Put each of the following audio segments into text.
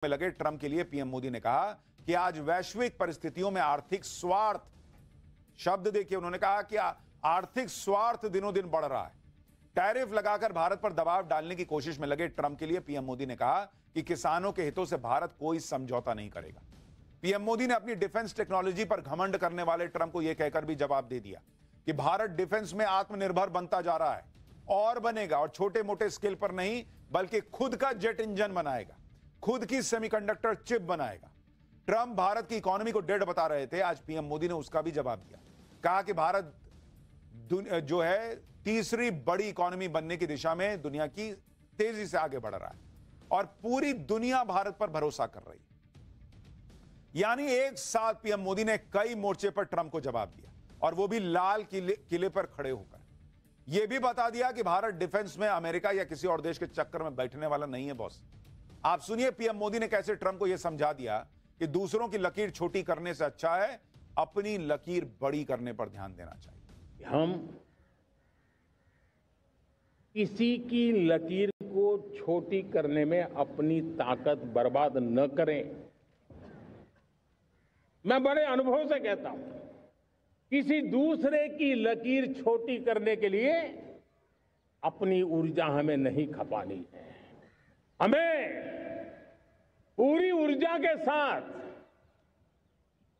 में लगे ट्रंप के लिए पीएम मोदी ने कहा कि आज वैश्विक परिस्थितियों में आर्थिक स्वार्थ, शब्द देखिए, उन्होंने कहा कि आर्थिक स्वार्थ दिनों दिन बढ़ रहा है। टैरिफ लगाकर भारत पर दबाव डालने की कोशिश में लगे ट्रंप के लिए पीएम मोदी ने कहा कि किसानों के हितों से भारत कोई समझौता नहीं करेगा। पीएम मोदी ने अपनी डिफेंस टेक्नोलॉजी पर घमंड करने वाले ट्रंप को यह कहकर भी जवाब दे दिया कि भारत डिफेंस में आत्मनिर्भर बनता जा रहा है और बनेगा, और छोटे मोटे स्केल पर नहीं बल्कि खुद का जेट इंजन बनाएगा, खुद की सेमीकंडक्टर चिप बनाएगा। ट्रंप भारत की इकोनॉमी को डेड बता रहे थे, आज पीएम मोदी ने उसका भी जवाब दिया। कहा कि भारत जो है तीसरी बड़ी इकोनॉमी बनने की दिशा में दुनिया की तेजी से आगे बढ़ रहा है और पूरी दुनिया भारत पर भरोसा कर रही है। यानी एक साथ पीएम मोदी ने कई मोर्चे पर ट्रंप को जवाब दिया और वो भी लाल किले पर खड़े होकर यह भी बता दिया कि भारत डिफेंस में अमेरिका या किसी और देश के चक्कर में बैठने वाला नहीं है बॉस। आप सुनिए पीएम मोदी ने कैसे ट्रंप को यह समझा दिया कि दूसरों की लकीर छोटी करने से अच्छा है अपनी लकीर बड़ी करने पर ध्यान देना चाहिए। हम किसी की लकीर को छोटी करने में अपनी ताकत बर्बाद न करें। मैं बड़े अनुभव से कहता हूं, किसी दूसरे की लकीर छोटी करने के लिए अपनी ऊर्जा हमें नहीं खपानी है। हमें पूरी ऊर्जा के साथ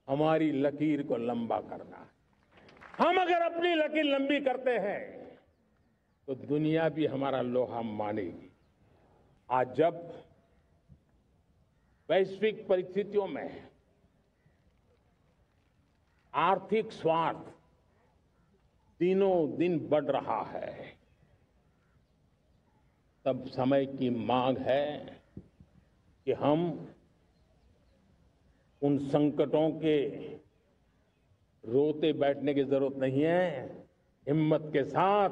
हमारी लकीर को लंबा करना है। हम अगर अपनी लकीर लंबी करते हैं तो दुनिया भी हमारा लोहा मानेगी। आज जब वैश्विक परिस्थितियों में आर्थिक स्वार्थ दिनों दिन बढ़ रहा है, तब समय की मांग है कि हम उन संकटों के रोते बैठने की जरूरत नहीं है, हिम्मत के साथ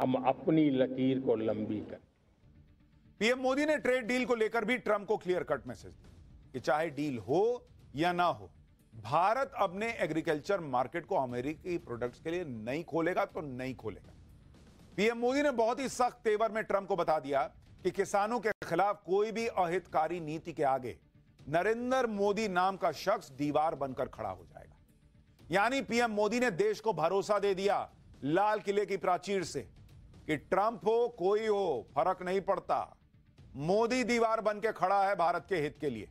हम अपनी लकीर को लंबी करें। पीएम मोदी ने ट्रेड डील को लेकर भी ट्रंप को क्लियर कट मैसेज दिया कि चाहे डील हो या ना हो, भारत अपने एग्रीकल्चर मार्केट को अमेरिकी प्रोडक्ट्स के लिए नहीं खोलेगा तो नहीं खोलेगा। पीएम मोदी ने बहुत ही सख्त तेवर में ट्रंप को बता दिया कि किसानों के खिलाफ कोई भी अहितकारी नीति के आगे नरेंद्र मोदी नाम का शख्स दीवार बनकर खड़ा हो जाएगा। यानी पीएम मोदी ने देश को भरोसा दे दिया लाल किले की प्राचीर से कि ट्रंप हो कोई हो फर्क नहीं पड़ता, मोदी दीवार बनकर खड़ा है भारत के हित के लिए।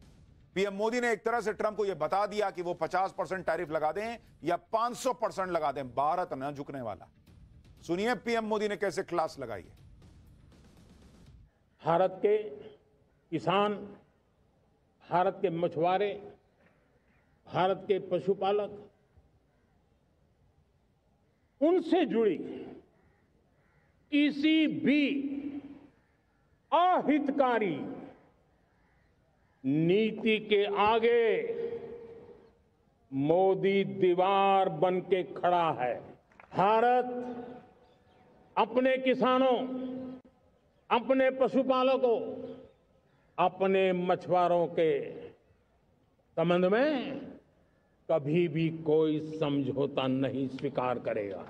पीएम मोदी ने एक तरह से ट्रंप को यह बता दिया कि वो 50% टैरिफ लगा दें या 500% लगा दें, भारत न झुकने वाला। सुनिए पीएम मोदी ने कैसे क्लास लगाई है। भारत के किसान, भारत के मछुआरे, भारत के पशुपालक, उनसे जुड़ी किसी भी अहितकारी नीति के आगे मोदी दीवार बन के खड़ा है। भारत अपने किसानों, अपने पशुपालकों, अपने मछुआरों के संबंध में कभी भी कोई समझौता नहीं स्वीकार करेगा।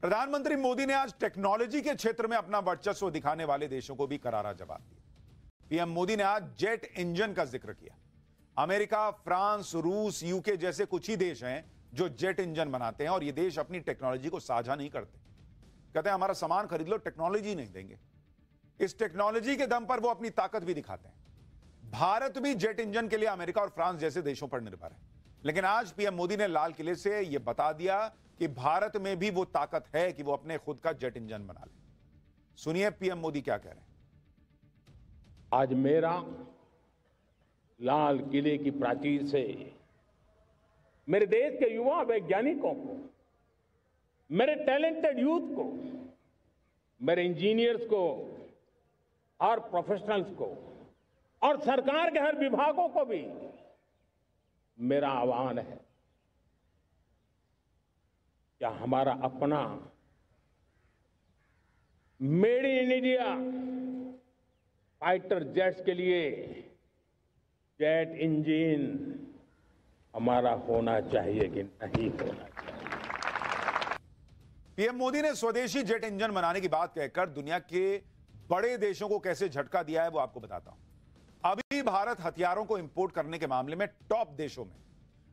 प्रधानमंत्री मोदी ने आज टेक्नोलॉजी के क्षेत्र में अपना वर्चस्व दिखाने वाले देशों को भी करारा जवाब दिया। पीएम मोदी ने आज जेट इंजन का जिक्र किया। अमेरिका, फ्रांस, रूस, यूके जैसे कुछ ही देश हैं जो जेट इंजन बनाते हैं और ये देश अपनी टेक्नोलॉजी को साझा नहीं करते। कहते हैं हमारा सामान खरीद लो, टेक्नोलॉजी नहीं देंगे। इस टेक्नोलॉजी के दम पर वो अपनी ताकत भी दिखाते हैं। भारत भी जेट इंजन के लिए अमेरिका और फ्रांस जैसे देशों पर निर्भर है, लेकिन आज पीएम मोदी ने लाल किले से यह बता दिया कि भारत में भी वो ताकत है कि वो अपने खुद का जेट इंजन बना ले। सुनिए पीएम मोदी क्या कह रहे हैं। आज मेरा लाल किले की प्राचीर से मेरे देश के युवा वैज्ञानिकों को, मेरे टैलेंटेड यूथ को, मेरे इंजीनियर्स को और प्रोफेशनल्स को और सरकार के हर विभागों को भी मेरा आह्वान है, क्या हमारा अपना made in India fighter jets के लिए जेट इंजन हमारा होना चाहिए कि नहीं होना चाहिए। पीएम मोदी ने स्वदेशी जेट इंजन बनाने की बात कहकर दुनिया के बड़े देशों को कैसे झटका दिया है वो आपको बताता हूं। अभी भारत हथियारों को इंपोर्ट करने के मामले में टॉप देशों में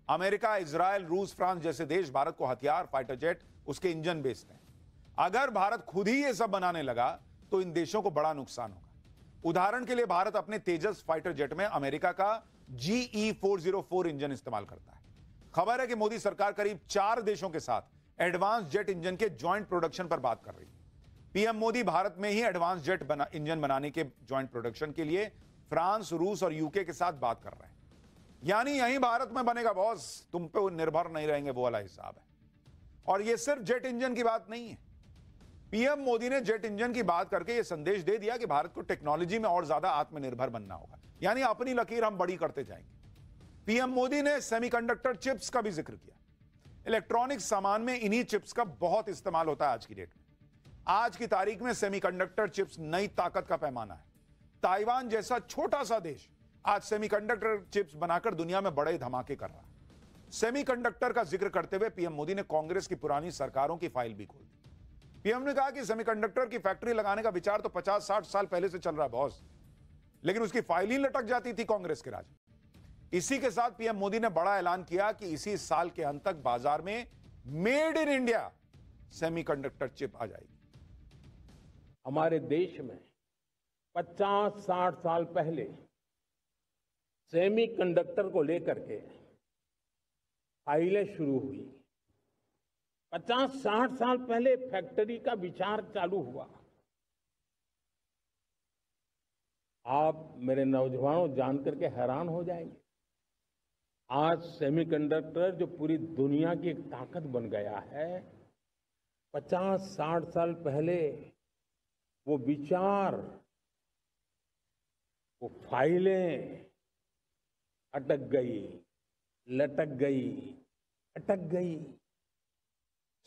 अमेरिका, इजराइल, रूस, फ्रांस जैसे देश भारत को हथियार, फाइटर जेट, उसके इंजन बेचते हैं। अगर भारत खुद ही ये सब बनाने लगा तो इन देशों को बड़ा नुकसान होगा। उदाहरण के लिए भारत अपने तेजस फाइटर जेट में अमेरिका का GE-404 इंजन इस्तेमाल करता है। खबर है कि मोदी सरकार करीब 4 देशों के साथ एडवांस जेट इंजन के ज्वाइंट प्रोडक्शन पर बात कर रही है। पीएम मोदी भारत में ही एडवांस जेट इंजन बनाने के ज्वाइंट प्रोडक्शन के लिए फ्रांस, रूस और यूके के साथ बात कर रहे हैं। यानी यही भारत में बनेगा बॉस, तुम पे निर्भर नहीं रहेंगे, वो वाला हिसाब है। और ये सिर्फ जेट इंजन की बात नहीं है। पीएम मोदी ने जेट इंजन की बात करके यह संदेश दे दिया कि भारत को टेक्नोलॉजी में और ज्यादा आत्मनिर्भर बनना होगा, यानी अपनी लकीर हम बड़ी करते जाएंगे। पीएम मोदी ने सेमीकंडक्टर चिप्स का भी जिक्र किया। इलेक्ट्रॉनिक सामान में इन्हीं चिप्स का बहुत इस्तेमाल होता है आज की डेट में। आज की तारीख में सेमीकंडक्टर चिप्स नई ताकत का पैमाना है। ताइवान जैसा छोटा सा देश आज सेमीकंडक्टर चिप्स बनाकर दुनिया में बड़े धमाके कर रहा है। सेमीकंडक्टर का जिक्र करते हुए पीएम मोदी ने कांग्रेस की पुरानी सरकारों की फाइल भी खोल दी। पीएम ने कहा कि सेमीकंडक्टर की फैक्ट्री लगाने का विचार तो 50-60 साल पहले से चल रहा है बॉस, लेकिन उसकी फाइल ही लटक जाती थी कांग्रेस के राज में। इसी के साथ पीएम मोदी ने बड़ा ऐलान किया कि इसी साल के अंत तक बाजार में made in India semiconductor chip आ जाएगी। हमारे देश में 50-60 साल पहले सेमीकंडक्टर को लेकर के फाइलें शुरू हुई। 50-60 साल पहले फैक्ट्री का विचार चालू हुआ। आप मेरे नौजवानों जानकर के हैरान हो जाएंगे, आज सेमीकंडक्टर जो पूरी दुनिया की एक ताकत बन गया है, 50-60 साल पहले वो विचार, वो फाइलें अटक गई, लटक गई, अटक गई।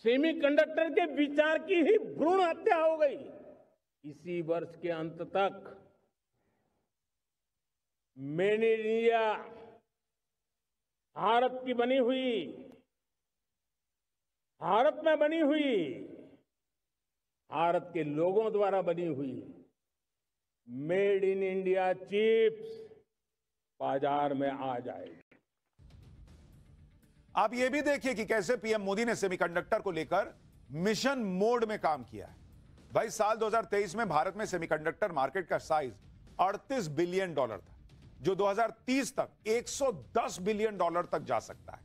सेमीकंडक्टर के विचार की ही भ्रूण हत्या हो गई। इसी वर्ष के अंत तक मेड इन इंडिया, भारत की बनी हुई, भारत में बनी हुई, भारत के लोगों द्वारा बनी हुई मेड इन इंडिया चिप्स बाजार में आ जाएगी। आप यह भी देखिए कि कैसे पीएम मोदी ने सेमीकंडक्टर को लेकर मिशन मोड में काम किया है। भाई, साल 2023 में भारत में सेमीकंडक्टर मार्केट का साइज $38 बिलियन था, जो 2030 तक $110 बिलियन तक जा सकता है।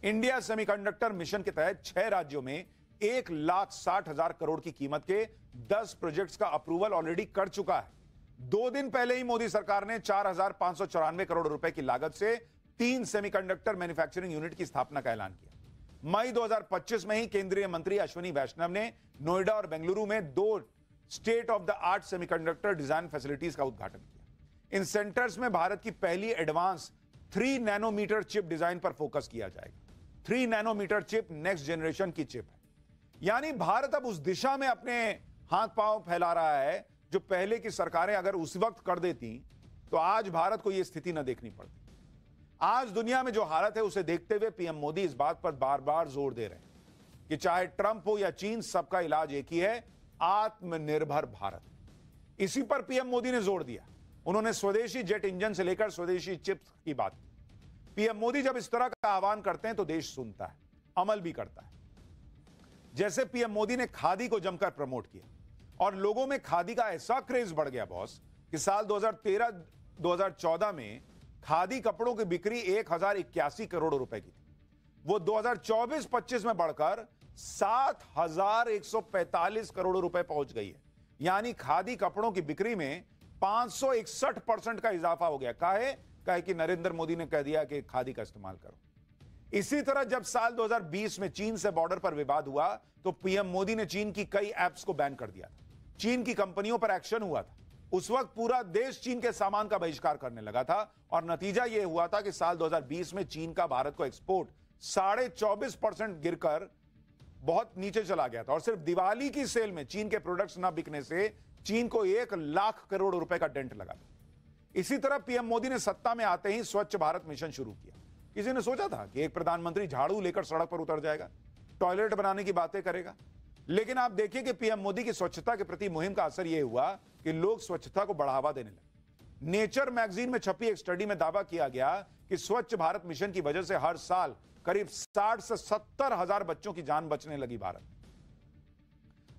इंडिया सेमीकंडक्टर मिशन के तहत 6 राज्यों में 1,60,000 करोड़ की कीमत के 10 प्रोजेक्ट्स का अप्रूवल ऑलरेडी कर चुका है। 2 दिन पहले ही मोदी सरकार ने 4,594 करोड़ रुपए की लागत से 3 सेमीकंडक्टर मैन्युफैक्चरिंग यूनिट की स्थापना का ऐलान किया। मई 2025 में ही केंद्रीय मंत्री अश्विनी वैष्णव ने नोएडा और बेंगलुरु में 2 state of the art semiconductor design facilities का उद्घाटन किया। इन सेंटर्स में भारत की पहली एडवांस 3 नैनोमीटर चिप डिजाइन पर फोकस किया जाएगा। 3 नैनोमीटर चिप नेक्स्ट जनरेशन की चिप है, यानी भारत अब उस दिशा में अपने हाथ पांव फैला रहा है जो पहले की सरकारें अगर उस वक्त कर देती तो आज भारत को यह स्थिति न देखनी पड़ती। आज दुनिया में जो हालत है उसे देखते हुए पीएम मोदी इस बात पर बार बार जोर दे रहे हैं कि चाहे ट्रंप हो या चीन, सबका इलाज एक ही है, आत्मनिर्भर भारत। इसी पर पीएम मोदी ने जोर दिया। उन्होंने स्वदेशी जेट इंजन से लेकर स्वदेशी चिप्स की बात की। पीएम मोदी जब इस तरह का आह्वान करते हैं तो देश सुनता है, अमल भी करता है। जैसे पीएम मोदी ने खादी को जमकर प्रमोट किया और लोगों में खादी का ऐसा क्रेज बढ़ गया बॉस कि साल 2013-2014 में खादी कपड़ों की बिक्री 1,081 करोड़ रुपए की थी। वो 2024-25 में बढ़कर 7,145 करोड़ रुपए पहुंच गई है। यानी खादी कपड़ों की बिक्री में 561% का इजाफा हो गया। काहे कि नरेंद्र मोदी ने कह दिया कि खादी का इस्तेमाल करो। इसी तरह जब साल 2020 में चीन से बॉर्डर पर विवाद हुआ तो पीएम मोदी ने चीन की कई ऐप्स को बैन कर दिया था। चीन की कंपनियों पर एक्शन हुआ था। उस वक्त पूरा देश चीन के सामान का बहिष्कार करने लगा था और नतीजा यह हुआ था कि साल 2020 में चीन का भारत को एक्सपोर्ट 24.5% गिरकर बहुत नीचे चला गया था। और सिर्फ दिवाली की सेल में चीन के प्रोडक्ट्स ना बिकने से चीन को 1 लाख करोड़ रुपए का डेंट लगा था। इसी तरह पीएम मोदी ने सत्ता में आते ही स्वच्छ भारत मिशन शुरू किया। किसी ने सोचा था कि एक प्रधानमंत्री झाड़ू लेकर सड़क पर उतर जाएगा, टॉयलेट बनाने की बातें करेगा? लेकिन आप देखिए कि पीएम मोदी की स्वच्छता के प्रति मुहिम का असर यह हुआ कि लोग स्वच्छता को बढ़ावा देने लगे। नेचर मैगजीन में छपी एक स्टडी में दावा किया गया कि स्वच्छ भारत मिशन की वजह से हर साल करीब 60 से 70 हजार बच्चों की जान बचने लगी भारत।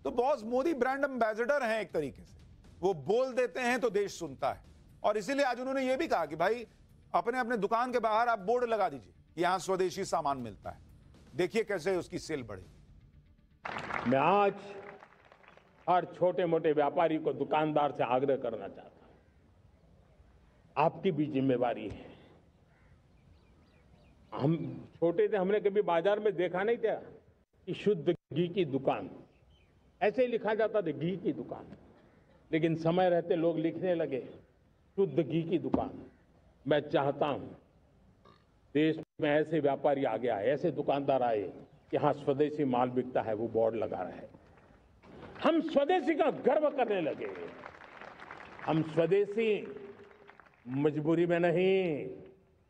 तो बॉस मोदी ब्रांड एम्बेसडर हैं एक तरीके से, वो बोल देते हैं तो देश सुनता है। और इसीलिए आज उन्होंने ये भी कहा कि भाई अपने अपने दुकान के बाहर आप बोर्ड लगा दीजिए, यहां स्वदेशी सामान मिलता है, देखिए कैसे उसकी सेल बढ़ेगी। मैं आज हर छोटे मोटे व्यापारी को, दुकानदार से आग्रह करना चाहता हूं, आपकी भी जिम्मेवारी है। हम छोटे थे, हमने कभी बाजार में देखा नहीं था कि शुद्ध घी की दुकान, ऐसे ही लिखा जाता था घी की दुकान, लेकिन समय रहते लोग लिखने लगे शुद्ध घी की दुकान। मैं चाहता हूं देश में ऐसे व्यापारी आगे आए, ऐसे दुकानदार आए कि हाँ स्वदेशी माल बिकता है, वो बोर्ड लगा रहे। हम स्वदेशी का गर्व करने लगे। हम स्वदेशी मजबूरी में नहीं,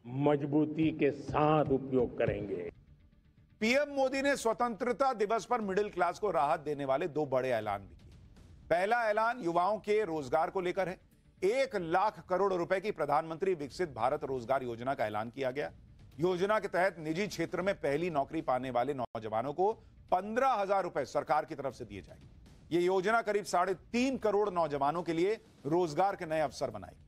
मजबूती के साथ उपयोग करेंगे। पीएम मोदी ने स्वतंत्रता दिवस पर मिडिल क्लास को राहत देने वाले दो बड़े ऐलान भी किए। पहला ऐलान युवाओं के रोजगार को लेकर है। 1 लाख करोड़ रुपए की प्रधानमंत्री विकसित भारत रोजगार योजना का ऐलान किया गया। योजना के तहत निजी क्षेत्र में पहली नौकरी पाने वाले नौजवानों को 15,000 रुपए सरकार की तरफ से दिए जाएंगे। ये योजना करीब 3.5 करोड़ नौजवानों के लिए रोजगार के नए अवसर बनाएगी।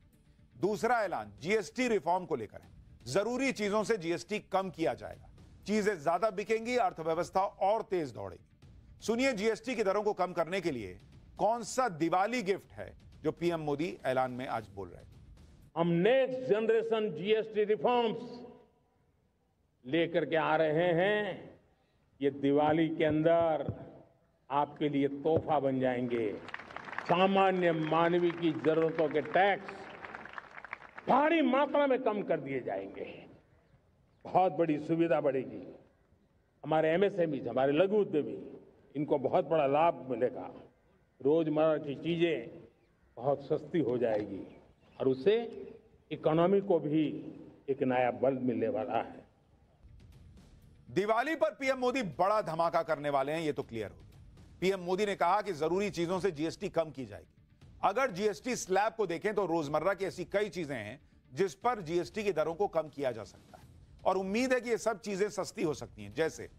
दूसरा ऐलान जीएसटी रिफॉर्म को लेकर है। जरूरी चीजों से जीएसटी कम किया जाएगा, चीजें ज्यादा बिकेंगी, अर्थव्यवस्था और तेज दौड़ेगी। सुनिए जीएसटी की दरों को कम करने के लिए कौन सा दिवाली गिफ्ट है जो पीएम मोदी ऐलान में आज बोल रहे हैं। हम नेक्स्ट जनरेशन जीएसटी रिफॉर्म्स लेकर के आ रहे हैं। ये दिवाली के अंदर आपके लिए तोहफा बन जाएंगे। सामान्य मानवीय की जरूरतों के टैक्स भारी मात्रा में कम कर दिए जाएंगे। बहुत बड़ी सुविधा बढ़ेगी। हमारे एमएसएमई, हमारे लघु उद्यमी, इनको बहुत बड़ा लाभ मिलेगा। रोजमर्रा की चीजें बहुत सस्ती हो जाएगी और उससे इकोनॉमी को भी एक नया बल मिलने वाला है। दिवाली पर पीएम मोदी बड़ा धमाका करने वाले हैं, ये तो क्लियर हो गया। पीएम मोदी ने कहा कि जरूरी चीजों से जीएसटी कम की जाएगी। अगर जीएसटी स्लैब को देखें तो रोजमर्रा की ऐसी कई चीजें हैं जिस पर जीएसटी की दरों को कम किया जा सकता है और उम्मीद है कि ये सब चीजें सस्ती हो सकती हैं, जैसे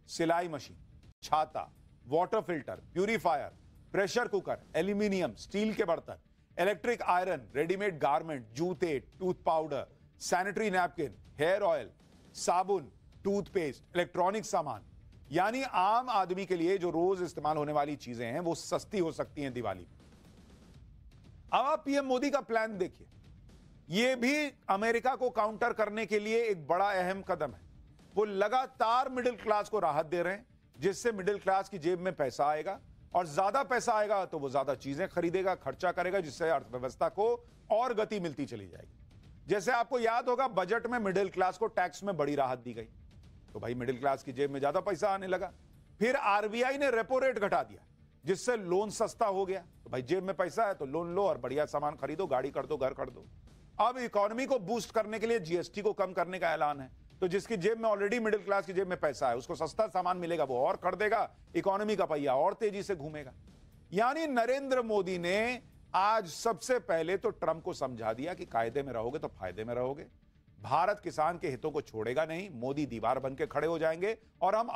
सिलाई मशीन, छाता, water filter, purifier, pressure cooker, aluminium, steel के बर्तन, इलेक्ट्रिक आयरन, रेडीमेड गारमेंट, जूते, tooth powder, sanitary napkin, hair oil, साबुन, टूथपेस्ट, इलेक्ट्रॉनिक सामान, यानी आम आदमी के लिए जो रोज इस्तेमाल होने वाली चीजें हैं वो सस्ती हो सकती हैं दिवाली में। अब आप पीएम मोदी का प्लान देखिए, यह भी अमेरिका को काउंटर करने के लिए एक बड़ा अहम कदम है। वो लगातार मिडिल क्लास को राहत दे रहे हैं, जिससे मिडिल क्लास की जेब में पैसा आएगा और ज्यादा पैसा आएगा तो वो ज्यादा चीजें खरीदेगा, खर्चा करेगा, जिससे अर्थव्यवस्था को और गति मिलती चली जाएगी। जैसे आपको याद होगा बजट में मिडिल क्लास को टैक्स में बड़ी राहत दी गई, तो भाई मिडिल क्लास की जेब में ज्यादा पैसा आने लगा। फिर आरबीआई ने रेपो रेट घटा दिया, जिससे लोन सस्ता हो गया, तो भाई जेब में पैसा है तो लोन लो और बढ़िया सामान खरीदो, गाड़ी कर दो, घर कर दो। अब इकोनॉमी को बूस्ट करने के लिए जीएसटी को कम करने का ऐलान है, तो जिसकी जेब में ऑलरेडी मिडिल क्लास की जेब में पैसा है उसको सस्ता सामान मिलेगा, वो और कर देगा, इकोनॉमी का पहिया और तेजी से घूमेगा। यानी नरेंद्र मोदी ने आज सबसे पहले तो ट्रंप को समझा दिया कि कायदे में रहोगे तो फायदे में रहोगे। भारत किसान के हितों को छोड़ेगा नहीं, मोदी दीवार बन के खड़े हो जाएंगे और हम